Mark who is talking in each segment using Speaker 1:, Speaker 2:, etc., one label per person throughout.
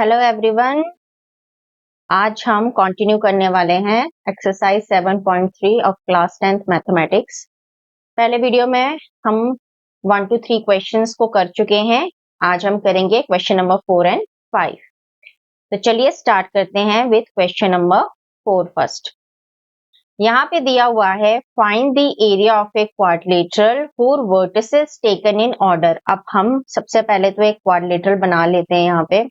Speaker 1: Hello everyone. आज हम continue करने वाले हैं exercise 7.3 of class 10th mathematics. पहले वीडियो में हम 1 to 3 क्वेश्चंस को कर चुके हैं। आज हम करेंगे क्वेश्चन नंबर 4 एंड 5। तो चलिए स्टार्ट करते हैं विथ क्वेश्चन नंबर 4 फर्स्ट। यहाँ पे दिया हुआ है find the area of a quadrilateral four vertices taken in order. अब हम सबसे पहले तो एक क्वाड्रिलेटरल बना लेते हैं। यहाँ पे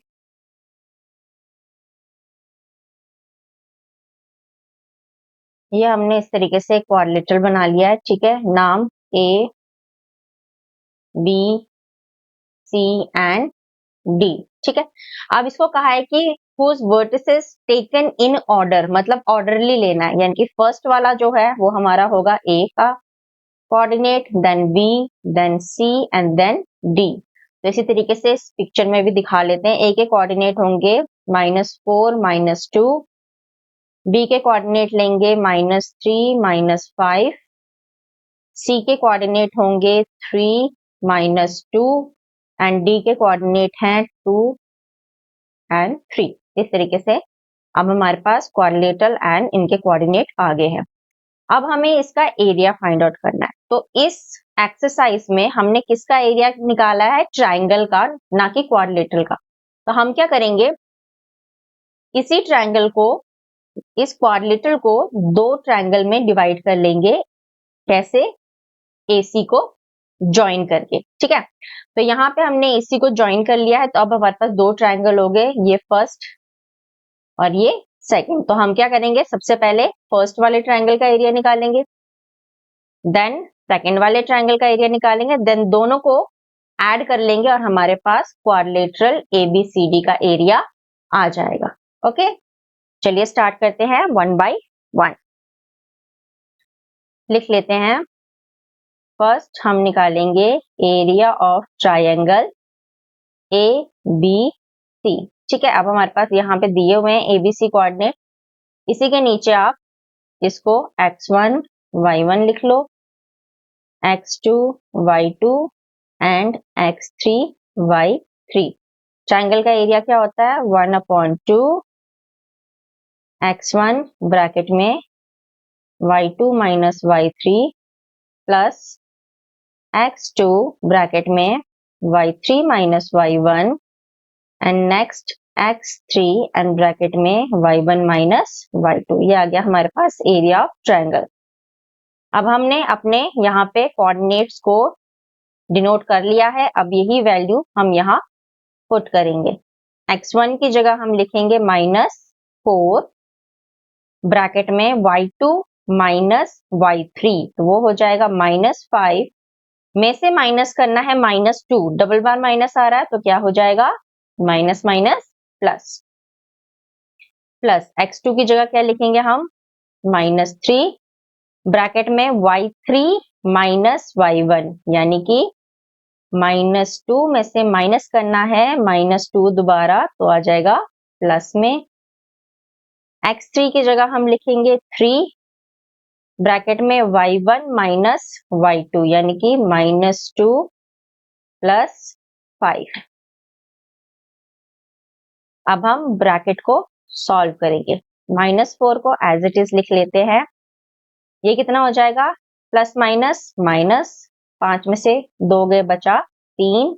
Speaker 1: ये हमने इस तरीके से क्वाड्रिलेटरल बना लिया है, ठीक है। नाम A B C and D, ठीक है। अब इसको कहा है कि whose vertices taken in order, मतलब ऑर्डरली लेना है, यानी कि फर्स्ट वाला जो है वो हमारा होगा ए का coordinate, then B, then C and then D. तो इसी तरीके से इस पिक्चर में भी दिखा लेते हैं। ए के कोऑर्डिनेट होंगे -4 -2, बी के कोऑर्डिनेट लेंगे -3 -5, सी के कोऑर्डिनेट होंगे 3 -2 एंड डी के कोऑर्डिनेट हैं 2 एंड 3। इस तरीके से अब हमारे पास क्वाड्रिलेटरल एंड इनके कोऑर्डिनेट आ गए हैं। अब हमें इसका एरिया फाइंड आउट करना है। तो इस एक्सरसाइज में हमने किसका एरिया निकाला है? ट्राइंगल का, ना कि क्वाड्रिलेटरल का। तो हम क्या करेंगे, इसी ट्राइंगल को, इस क्वाड्रिलेटरल को दो ट्राइंगल में डिवाइड कर लेंगे। कैसे? AC को ज्वाइन करके, ठीक है। तो यहाँ पे हमने AC को ज्वाइन कर लिया है। तो अब हमारे पास दो ट्राइंगल हो गए, ये फर्स्ट और ये सेकंड। तो हम क्या करेंगे, सबसे पहले फर्स्ट वाले ट्राइंगल का एरिया निकालेंगे, देन सेकंड वाले ट्राइंगल का एरिया निकालेंगे, देन दोनों को ऐड कर लेंगे और हमारे पास क्वाड्रिलेटरल ABCD का एरिया आ जाएगा। ओके, चलिए स्टार्ट करते हैं 1 by 1। लिख लेते हैं। फर्स्ट हम निकालेंगे एरिया ऑफ ट्राइंगल ABC, ठीक है। अब हमारे पास यहाँ पे दिए हुए हैं ABC कोऑर्डिनेट। इसी के नीचे आप इसको x1 y1 लिख लो, x2 y2 and x3 y3। Triangle का एरिया क्या होता है? 1/2 x1 ब्रैकेट में y2 minus y3 plus x2 bracket में y3 minus y1 and next x3 and bracket में y1 माइनस y2। ये आ गया हमारे पास एरिया ऑफ ट्रायंगल। अब हमने अपने यहाँ पे कोऑर्डिनेट्स को डिनोट कर लिया है। अब यही वैल्यू हम यहाँ पुट करेंगे। x1 की जगह हम लिखेंगे -4 ब्रैकेट में y2 माइनस y3, तो वो हो जाएगा -5 में से माइनस करना है -2, डबल बार माइनस आ रहा है तो क्या हो जाएगा? Minus minus plus. Plus x2 की जगह क्या लिखेंगे हम? -3 ब्रैकेट में y3 माइनस y1, यानी कि -2 में से माइनस करना है -2 दोबारा तो आ जाएगा प्लस में। x3 की जगह हम लिखेंगे 3 ब्रैकेट में y1 माइनस y2, यानी कि -2 प्लस 5। अब हम ब्रैकेट को सॉल्व करेंगे। -4 को एज इट इज लिख लेते हैं। ये कितना हो जाएगा? प्लस माइनस माइनस, 5 में से 2 गए, बचा 3,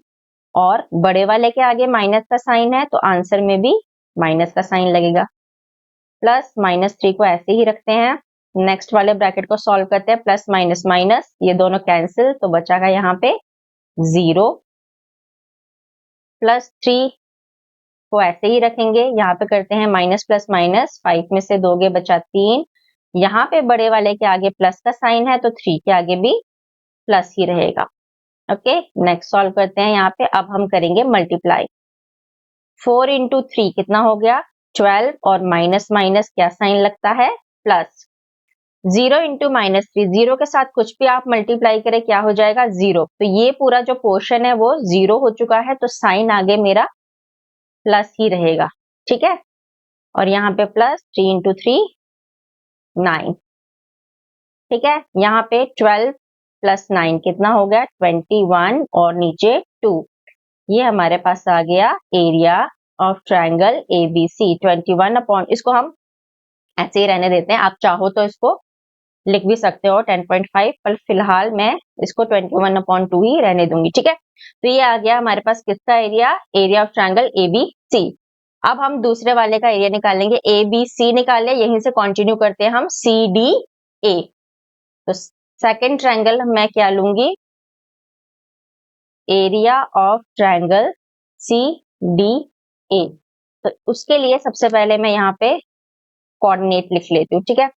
Speaker 1: और बड़े वाले के आगे माइनस का साइन है तो आंसर में भी माइनस का साइन लगेगा। प्लस -3 को ऐसे ही रखते हैं। नेक्स्ट वाले ब्रैकेट को सॉल्व करते हैं। प्लस माइनस माइनस, ये दोनों कैंसिल, तो बचागा यहाँ पे 0। +3 को ऐसे ही रखेंगे। यहाँ पे करते हैं माइनस प्लस माइनस, 5 में से 2 गए, बचा 3। यहाँ पे बड़े वाले के आगे प्लस का साइन है तो 3 के आगे भी प्लस ही रहेगा। ओके, नेक्स्ट सॉल्व करते हैं। यहाँ पे अब हम करेंगे मल्टीप्लाई। 4 इंटू 3 कितना हो गया? 12, और माइनस माइनस क्या साइन लगता है? प्लस। 0 इंटू -3, 0 के साथ कुछ भी आप मल्टीप्लाई करें क्या हो जाएगा? 0। तो ये पूरा जो पोर्शन है वो 0 हो चुका है, तो साइन आगे मेरा प्लस ही रहेगा, ठीक है। और यहाँ पे प्लस 3 इंटू 3 9, ठीक है। यहाँ पे 12 प्लस 9 कितना हो गया? 21, और नीचे 2। ये हमारे पास आ गया area of triangle ABC 21 upon, इसको हम ऐसे ही रहने देते हैं, आप चाहो तो इसको लिख भी सकते हो 10.5, पर फिलहाल मैं इसको 21/2 ही रहने दूंगी, ठीक है। तो ये आ गया हमारे पास किसका area, area of triangle ABC। अब हम दूसरे वाले का एरिया निकालेंगे, ABC निकाले, यहीं से कंटिन्यू करते हैं हम CDA। तो सेकंड ट्रायंगल मैं क्या लूंगी, एरिया ऑफ ट्रायंगल CDA। तो उसके लिए सबसे पहले मैं यहाँ पे कोऑर्डिनेट लिख लेती हूँ, ठीक है।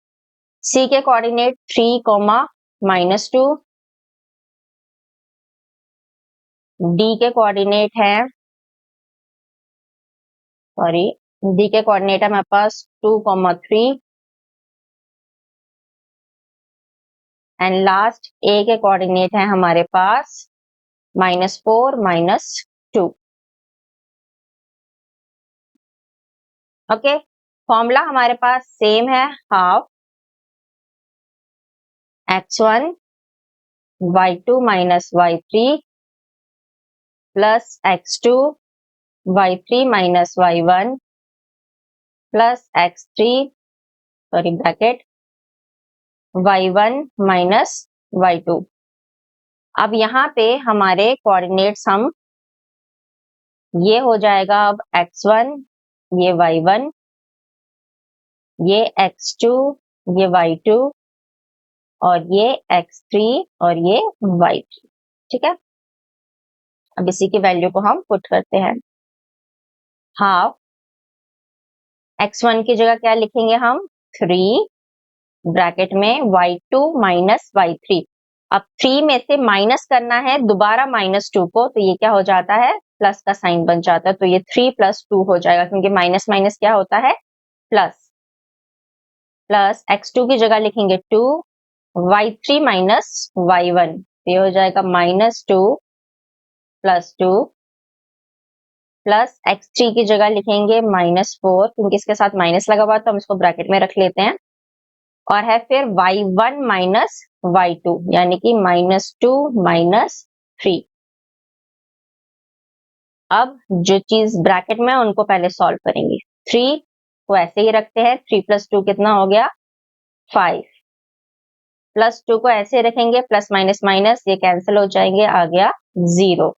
Speaker 1: C के कोऑर्डिनेट 3, -2, D के कोऑर्डिनेट है, सॉरी, D के कोऑर्डिनेट है मेरे पास 2, 3, एंड लास्ट A के कोऑर्डिनेट है हमारे पास -4, -2। ओके, फॉर्मूला हमारे पास सेम है, half x1 y2 minus y3 plus x2 y3 minus y1 plus x3, sorry bracket, y1 minus y2। अब यहाँ पे हमारे कोऑर्डिनेट्स हम, ये हो जाएगा अब x1, ये y1, ये x2, ये y2, और ये x3 और ये y3, ठीक है। अब इसी की वैल्यू को हम पुट करते हैं, हाफ x1 की जगह क्या लिखेंगे हम, 3 ब्रैकेट में y2 माइनस y3। अब 3 में से माइनस करना है दोबारा -2 को, तो ये क्या हो जाता है, प्लस का साइन बन जाता है, तो ये 3 + 2 हो जाएगा, क्योंकि माइनस माइनस क्या होता है, प्लस। प्लस x2 की जगह लिखेंगे 2, y3 माइनस y1, ये हो जाएगा -2 + 2, प्लस x3 की जगह लिखेंगे -4, क्योंकि इसके साथ माइनस लगा हुआ है तो हम इसको ब्रैकेट में रख लेते हैं, और है फिर y1 माइनस y2, यानी कि -2 -3। अब जो चीज ब्रैकेट में है उनको पहले सॉल्व करेंगे। 3 को ऐसे ही रखते हैं, 3 + 2 कितना हो गया, 5, +2 को ऐसे रखेंगे, प्लस माइनस माइनस ये कैंसिल हो जाएंगे, आ गया 0।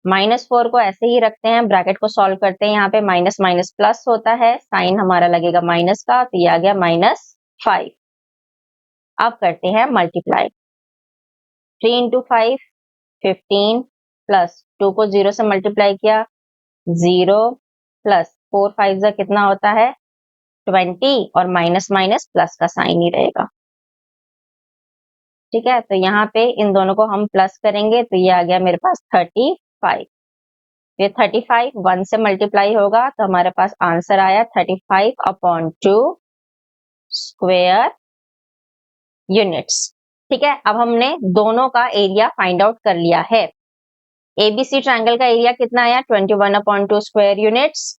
Speaker 1: -4 को ऐसे ही रखते हैं, ब्रैकेट को सॉल्व करते हैं, यहाँ पे माइनस माइनस प्लस होता है, साइन हमारा लगेगा माइनस का, तो ये आ गया -5। अब करते हैं मल्टीप्लाई, 3 × 5 15, प्लस 2 को 0 से मल्टीप्लाई किया, 0 प्लस 4 5 जा कितना होता है, 20, और माइनस माइनस प्लस का साइन ही रहेगा, ठीक है। तो यहाँ पे इन दोनों को हम प्लस करेंगे, तो ये आ गया मेरे पास 35। ये 35 1 से मल्टीप्लाई होगा, तो हमारे पास आंसर आया 35/2 स्क्वायर यूनिट्स, ठीक है। अब हमने दोनों का एरिया फाइंड आउट कर लिया है। ABC ट्रायंगल का एरिया कितना आया, 21/2 स्क्वायर यूनिट्स।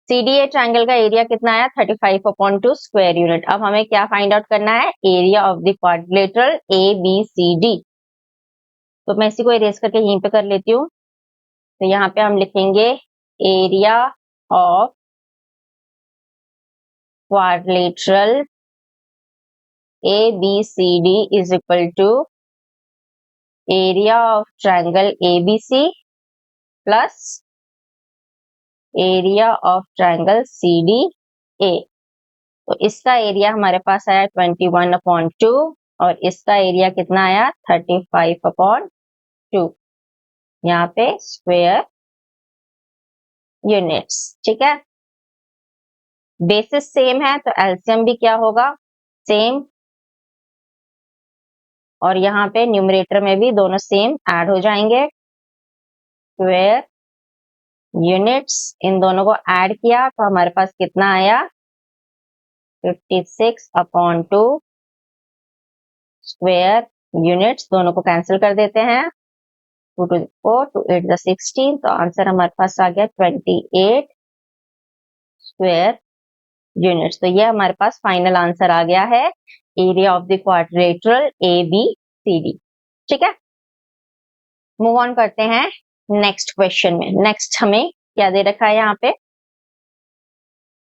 Speaker 1: CDA ट्रायंगल का एरिया कितना आया, 35/2 स्क्वायर यूनिट। अब हमें क्या फाइंड आउट करना है, area of the quadrilateral ABCD। तो मैं इसी को इरेज करके यहीं पे कर लेती हूँ। तो यहाँ पे हम लिखेंगे area of quadrilateral ABCD is equal to area of triangle ABC plus area of triangle CDA। तो इसका एरिया हमारे पास आया 21/2, और इसका एरिया कितना आया, 35/2, यहाँ पे स्क्वायर यूनिट्स, ठीक है। बेसिस सेम है तो एलसीएम भी क्या होगा, सेम, और यहाँ पे न्यूमरेटर में भी दोनों सेम ऐड हो जाएंगे, स्क्वायर यूनिट्स, इन दोनों को ऐड किया तो हमारे पास कितना आया, 56/2 स्क्वायर यूनिट्स। दोनों को कैंसिल कर देते हैं, 2 to the 4, 2 8 the 16, तो आंसर हमारे पास आ गया 28 स्क्वायर यूनिट्स। तो ये हमारे पास फाइनल आंसर आ गया है, area of the quadrilateral ABCD, ठीक है। मूव ऑन करते हैं नेक्स्ट क्वेश्चन में। नेक्स्ट हमें क्या दे रखा है यहाँ पे,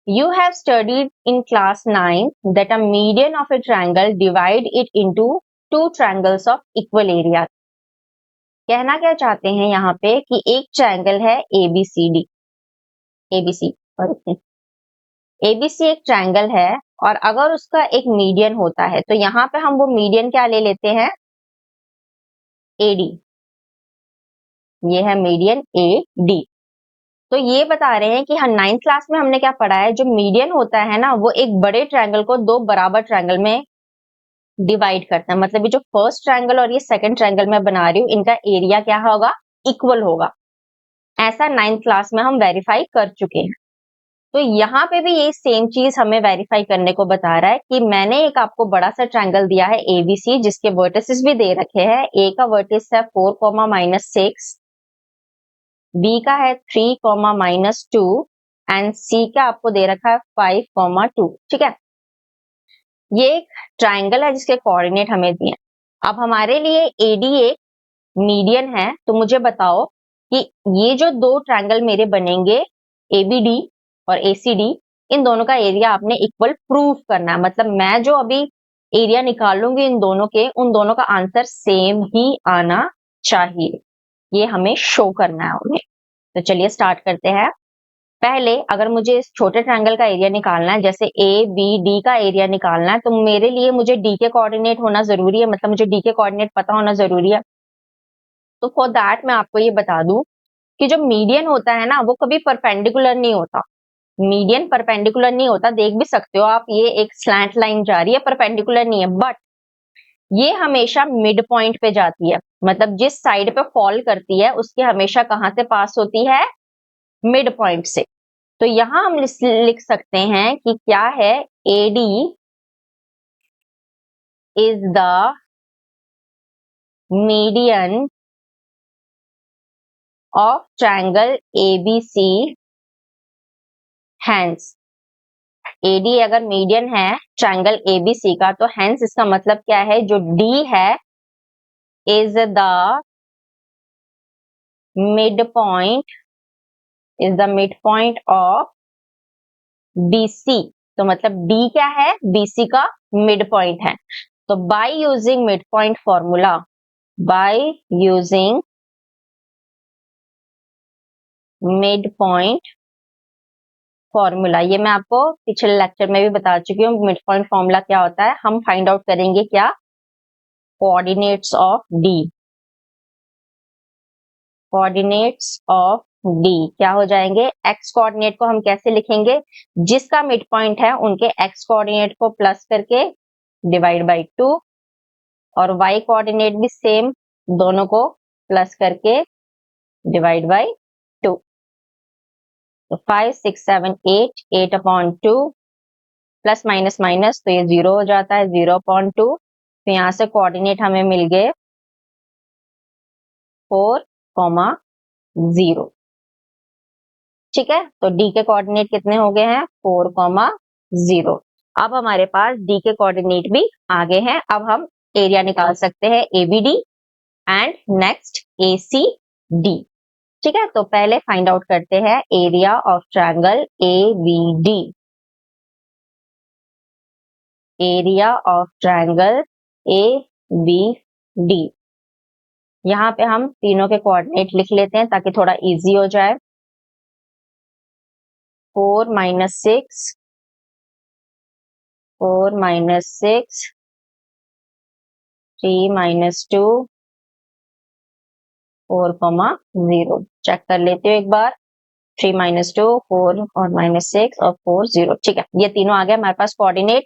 Speaker 1: You have studied in class 9 that a median of a triangle divide it into two triangles of equal area. कहना क्या चाहते हैं यहाँ पे कि एक ट्रायंगल है ABCD, ABC ABC एक ट्रायंगल है और अगर उसका एक मीडियन होता है तो यहाँ पे हम वो मीडियन क्या ले लेते हैं, AD। ये है मीडियन AD। तो ये बता रहे हैं कि हाँ 9th क्लास में हमने क्या पढ़ा है, जो मीडियन होता है ना वो एक बड़े ट्रायंगल को दो बराबर ट्रायंगल में डिवाइड करता है। मतलब ये जो फर्स्ट ट्रायंगल और ये सेकंड ट्रायंगल मैं बना रही हूँ, इनका एरिया क्या होगा, इक्वल होगा। ऐसा 9th क्लास में हम वेरीफाई कर चुके हैं। तो यहाँ पे भी ये सेम चीज हमें वेरीफाई करने को बता रहा है कि मैंने एक आपको बड़ा सा ट्रायंगल दिया है ABC, जिसके वर्टिसेस भी दे रखे हैं। A का वर्टिस है 4,-6, B का है 3,-2 एंड C का आपको दे रखा है 5,2। ठीक है, ये एक ट्रायंगल है जिसके कोऑर्डिनेट हमें दिए। अब हमारे लिए AD एक मीडियन है, तो मुझे बताओ कि ये जो दो ट्रायंगल मेरे बनेंगे ABD और ACD, इन दोनों का एरिया आपने इक्वल प्रूव करना है। मतलब मैं जो अभी एरिया निकालूंगी इन दोनों के, उन दोनों का आंसर सेम ही आना चाहिए, ये हमें शो करना है उन्हें। तो चलिए स्टार्ट करते हैं। पहले अगर मुझे इस छोटे ट्रायंगल का एरिया निकालना है, जैसे ABD का एरिया निकालना है, तो मेरे लिए मुझे D के कोऑर्डिनेट होना जरूरी है। मतलब मुझे D के कोऑर्डिनेट पता होना जरूरी है। तो फॉर दैट मैं आपको ये बता दूं कि जो मीडियन होता है ना वो कभी परपेंडिकुलर नहीं होता। मीडियन परपेंडिकुलर नहीं होता, देख भी सकते हो आप, ये एक स्लैंट लाइन जा रही है, परपेंडिकुलर नहीं है, बट ये हमेशा मिड पॉइंट पे जाती है। मतलब जिस साइड पे फॉल करती है उसके हमेशा कहां से पास होती है, मिड पॉइंट से। तो यहां हम लिख सकते हैं कि क्या है, AD is the median of triangle ABC, hence AD अगर मीडियन है ट्रायंगल ABC का, तो हैंस इसका मतलब क्या है, जो D है is the mid point, is the mid point of BC। तो मतलब D क्या है, BC का मिड पॉइंट है। तो by using mid point formula, by using mid point formula, ये मैं आपको पिछले लेक्चर में भी बता चुकी हूँ। मिड पॉइंट फॉर्मूला क्या होता है, हम फाइंड आउट करेंगे क्या, coordinates of D। Coordinates of D क्या हो जाएंगे, एक्स कोऑर्डिनेट को हम कैसे लिखेंगे, जिसका मिड पॉइंट है उनके एक्स कोऑर्डिनेट को प्लस करके डिवाइड बाई 2, और वाई कोऑर्डिनेट भी सेम, दोनों को प्लस करके डिवाइड बाई 2। तो 5, 6, 7, 8, 8/2 प्लस माइनस माइनस, तो ये 0 हो जाता है, 0/2। तो यहाँ से कोऑर्डिनेट हमें मिल गए 4,0। ठीक है, तो D के कोऑर्डिनेट कितने हो गए हैं, 4,0। अब हमारे पास D के कोऑर्डिनेट भी आ गए हैं। अब हम एरिया निकाल सकते हैं ABD एंड नेक्स्ट ACD। ठीक है, तो पहले फाइंड आउट करते हैं area of triangle ABD। Area of triangle ABD, यहाँ पे हम तीनों के कोऑर्डिनेट लिख लेते हैं ताकि थोड़ा इजी हो जाए। 4 - 6, 4 - 6, 3 - 2, 4,0। चेक कर लेते हो एक बार, 3 - 2, 4 और -6 और 4, 0। ठीक है, ये तीनों आ गए हमारे पास कोऑर्डिनेट।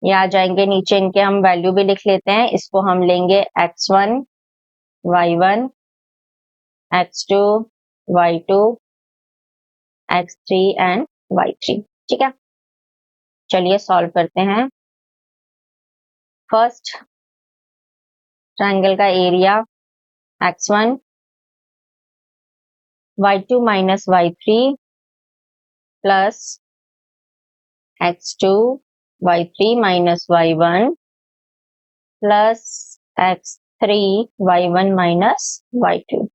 Speaker 1: ये आ जाएंगे नीचे, इनके हम वैल्यू भी लिख लेते हैं। इसको हम लेंगे x1, y1, x2, y2, x3 and y3। ठीक है, चलिए सॉल्व करते हैं। फर्स्ट ट्रायंगल का area x1, y2 - y3 plus x2, y3 - y1 plus x3, y1 - y2।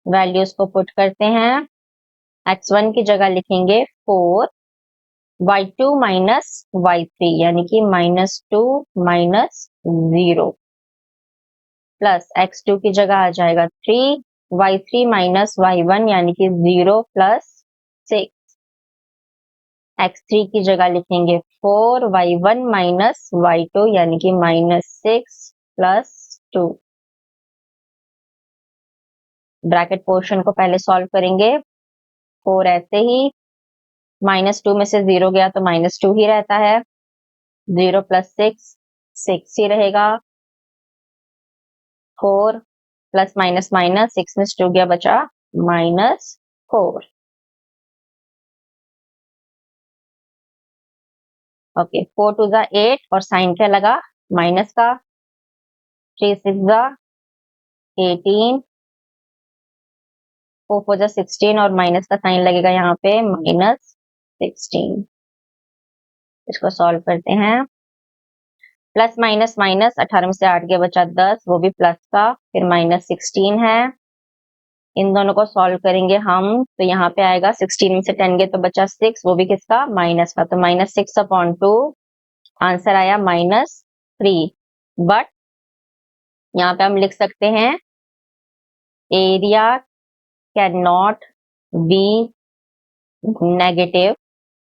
Speaker 1: Values को पुट करते हैं। x1 की जगह लिखेंगे 4 y2 माइनस y3 यानी कि -2 माइनस 0 प्लस x2 की जगह आ जाएगा 3 y3 माइनस y1 यानी कि 0 प्लस 6। x3 की जगह लिखेंगे 4 y1 माइनस y2 यानी कि -6 प्लस 2। ब्रैकेट पोर्शन को पहले सॉल्व करेंगे। 4 ऐसे ही, -2 में से 0 गया तो -2 ही रहता है। 0 प्लस 6 ही रहेगा। 4 प्लस माइनस माइनस 6 में से 2 गया, बचा -4। ओके, 4 टू ज़ा 8 और साइन क्या लगा? माइनस का। 3 6 ज़ा 18, 4 4 ज़ा 16 और माइनस का साइन लगेगा यहाँ पे -16। इसको सॉल्व करते हैं। प्लस माइनस माइनस 18 में से 8 गया, बचा 10, वो भी प्लस का, फिर -16 है। इन दोनों को सॉल्व करेंगे हम तो यहाँ पे आएगा 16 में से 10 गए तो बचा 6, वो भी किसका? माइनस का, तो -6/2 आंसर आया -3। बट यहाँ पे हम लिख सकते हैं area can not be negative.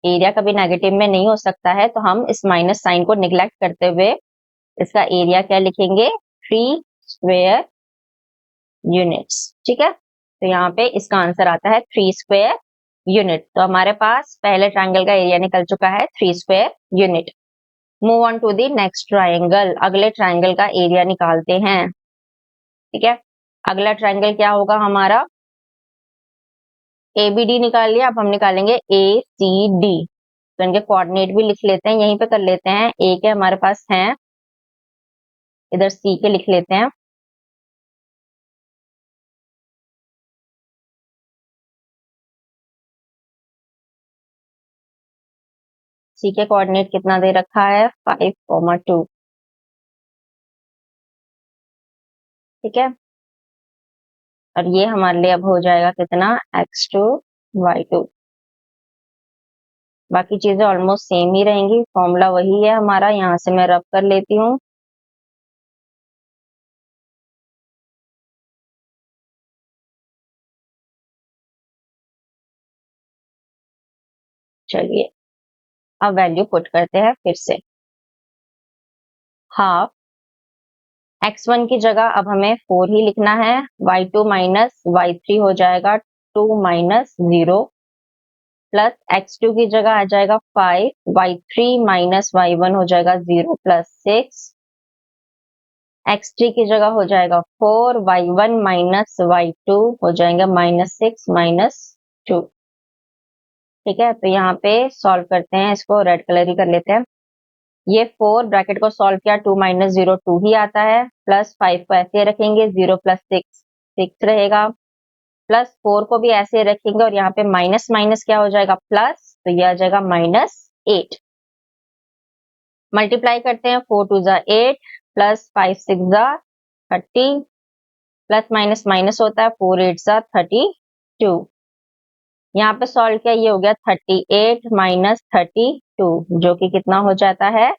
Speaker 1: Area कभी नेगेटिव में नहीं हो सकता है, तो हम इस माइनस साइन को निग्लेक्ट करते हुए इसका एरिया क्या लिखेंगे? 3 स्क्वायर यूनिट्स। ठीक है, तो यहाँ पे इसका आंसर आता है 3 स्क्वायर यूनिट। तो हमारे पास पहले ट्रायंगल का एरिया निकल चुका है 3 square unit. Move on to the next triangle. अगले ट्रायंगल का एरिया निकालते हैं। ठीक है, अगला ट्रायंगल क्या होगा हमारा? ABD निकाल लिया, अब हम निकालेंगे ACD। तो इनके कोऑर्डिनेट भी लिख लेते हैं, यहीं पे कर लेते हैं। A के हमारे पास हैं, इधर C के लिख लेते हैं। C के कोऑर्डिनेट कितना दे रखा है? 5, 2। ठीक है, और ये हमारे लिए अब हो जाएगा कितना? x2 y2। बाकी चीजें ऑलमोस्ट सेम ही रहेंगी, फॉर्मूला वही है हमारा। यहाँ से मैं रब कर लेती हूँ। चलिए अब वैल्यू पुट करते हैं फिर से। हाफ x1 की जगह अब हमें 4 ही लिखना है। y2 माइनस y3 हो जाएगा 2 माइनस 0 प्लस x2 की जगह आ जाएगा 5, y3 माइनस y1 हो जाएगा 0 प्लस 6, x3 की जगह हो जाएगा 4, y1 माइनस y2 हो जाएगा -6 माइनस 2। ठीक है, तो यहाँ पे सॉल्व करते हैं, इसको रेड कलर ही कर लेते हैं। ये 4 ब्रैकेट को सॉल्व किया, 2 माइनस 0 2 ही आता है, प्लस 5 को ऐसे रखेंगे, 0 प्लस 6 रहेगा, प्लस 4 को भी ऐसे रखेंगे और यहाँ पे माइनस माइनस क्या हो जाएगा? प्लस, तो ये आ जाएगा -8। मल्टीप्लाई करते हैं, 4 2 ज़ा 8 प्लस 5 6 ज़ा 30 प्लस माइनस माइनस होता है, 4 8 ज़ा 32। यहाँ पे सॉल्व किया, ये हो गया 38 माइनस 32 जो कि कितना हो जाता है?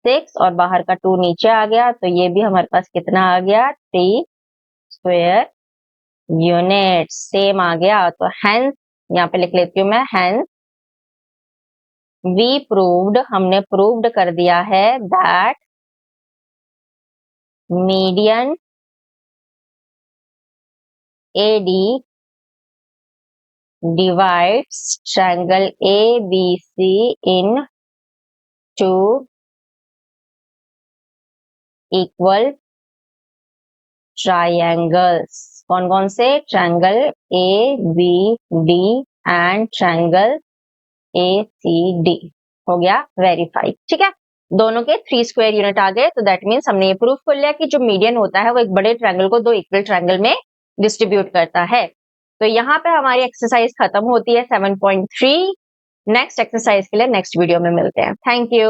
Speaker 1: 6, और बाहर का 2 नीचे आ गया, तो ये भी हमारे पास कितना आ गया? 3 स्क्वायर यूनिट सेम आ गया। तो हेंस यहाँ पे लिख लेती हूँ मैं, हेंस वी प्रूव्ड, हमने प्रूव्ड कर दिया है that median AD divides triangle ABC in two equal triangles। कौन कौन से? Triangle ABD and triangle ACD। हो गया वेरीफाई। ठीक है, दोनों के 3 स्क्वायर यूनिट आ गए, तो दैट मीन्स हमने ये प्रूफ कर लिया कि जो मीडियन होता है वो एक बड़े ट्रायंगल को 2 इक्वल ट्रायंगल में डिस्ट्रीब्यूट करता है। तो यहाँ पे हमारी एक्सरसाइज खत्म होती है 7.3। नेक्स्ट एक्सरसाइज के लिए नेक्स्ट वीडियो में मिलते हैं। Thank you.